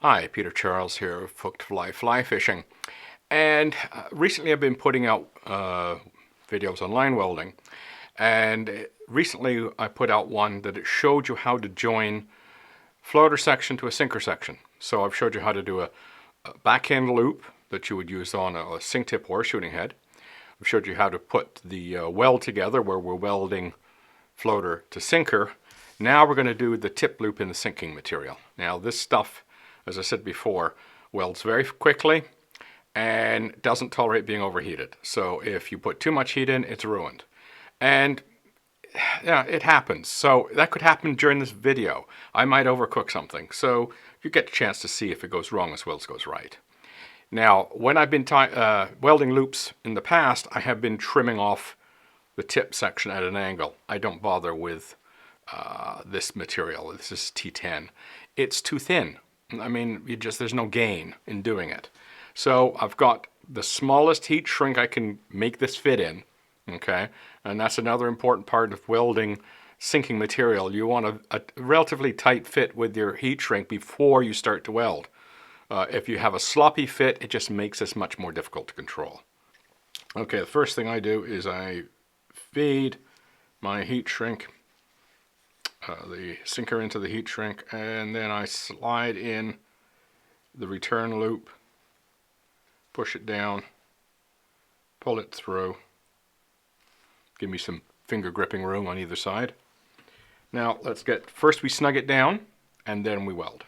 Hi, Peter Charles here of Hooked Fly Fishing. And recently I've been putting out videos on line welding. And recently I put out one that it showed you how to join floater section to a sinker section. So I've showed you how to do a backhand loop that you would use on a sink tip or shooting head. I've showed you how to put the weld together where we're welding floater to sinker. Now we're going to do the tip loop in the sinking material. Now this stuff, as I said before, welds very quickly and doesn't tolerate being overheated. So if you put too much heat in, it's ruined. And yeah, it happens. So that could happen during this video. I might overcook something. So you get a chance to see if it goes wrong as well as goes right. Now, when I've been welding loops in the past, I have been trimming off the tip section at an angle. I don't bother with this material. This is T10. It's too thin. I mean, there's no gain in doing it. So I've got the smallest heat shrink I can make this fit in, okay? And that's another important part of welding sinking material. You want a relatively tight fit with your heat shrink before you start to weld. If you have a sloppy fit, it just makes this much more difficult to control. Okay, the first thing I do is I feed my heat shrink, the sinker into the heat shrink, and then I slide in the return loop, push it down, pull it through, give me some finger gripping room on either side. Now first we snug it down and then we weld.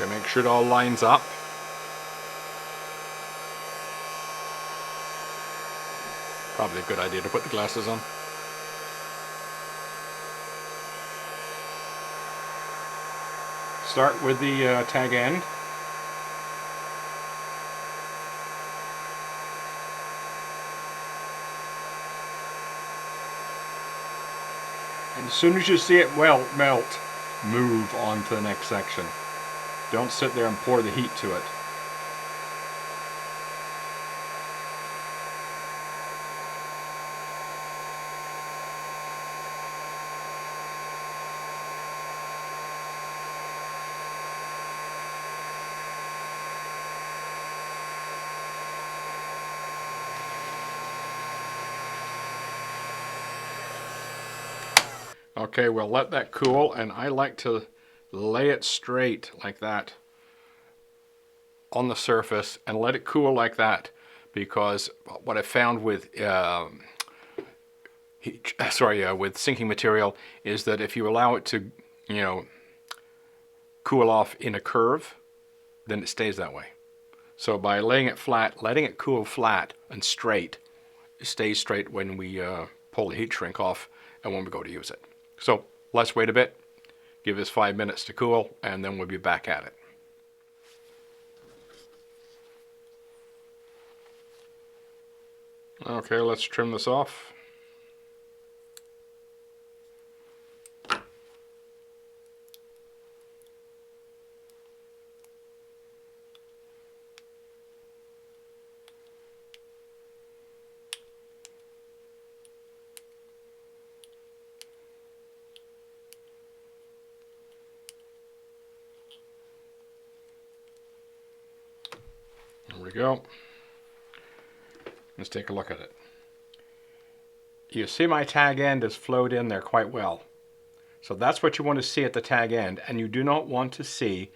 Okay, make sure it all lines up. Probably a good idea to put the glasses on. Start with the tag end. And as soon as you see it melt, move on to the next section. Don't sit there and pour the heat to it. Okay, we'll let that cool, and I like to lay it straight like that on the surface and let it cool like that, because what I found with with sinking material is that if you allow it to, cool off in a curve, then it stays that way. So by laying it flat, letting it cool flat and straight, it stays straight when we pull the heat shrink off and when we go to use it. So let's wait a bit, give this 5 minutes to cool, and then we'll be back at it. Okay, let's trim this off. There we go. Let's take a look at it. You see my tag end has flowed in there quite well. So that's what you want to see at the tag end, and you do not want to see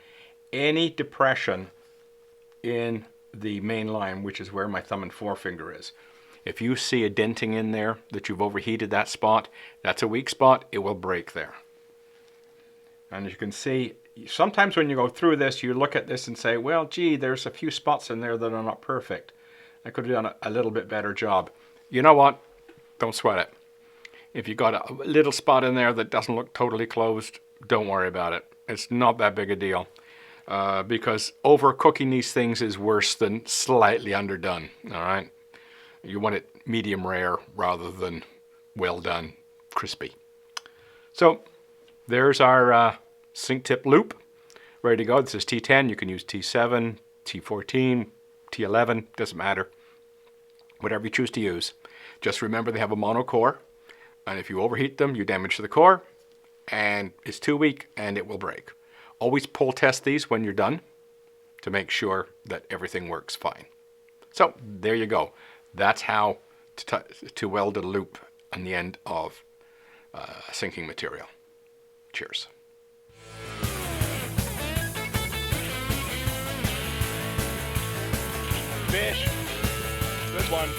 any depression in the main line, which is where my thumb and forefinger is. If you see a denting in there that you've overheated that spot, that's a weak spot, it will break there. And as you can see, sometimes when you go through this, you look at this and say, well, gee, there's a few spots in there that are not perfect. I could have done a little bit better job. You know what? Don't sweat it. If you got a little spot in there that doesn't look totally closed, don't worry about it. It's not that big a deal. Because overcooking these things is worse than slightly underdone. All right? You want it medium rare rather than well done, crispy. So there's our sink tip loop ready to go. This is T10. You can use T7, T14, T11, doesn't matter. Whatever you choose to use. Just remember they have a mono core, and if you overheat them, you damage the core, and it's too weak and it will break. Always pull test these when you're done to make sure that everything works fine. So there you go. That's how to weld a loop on the end of a sinking material. Cheers. Fish. Good one.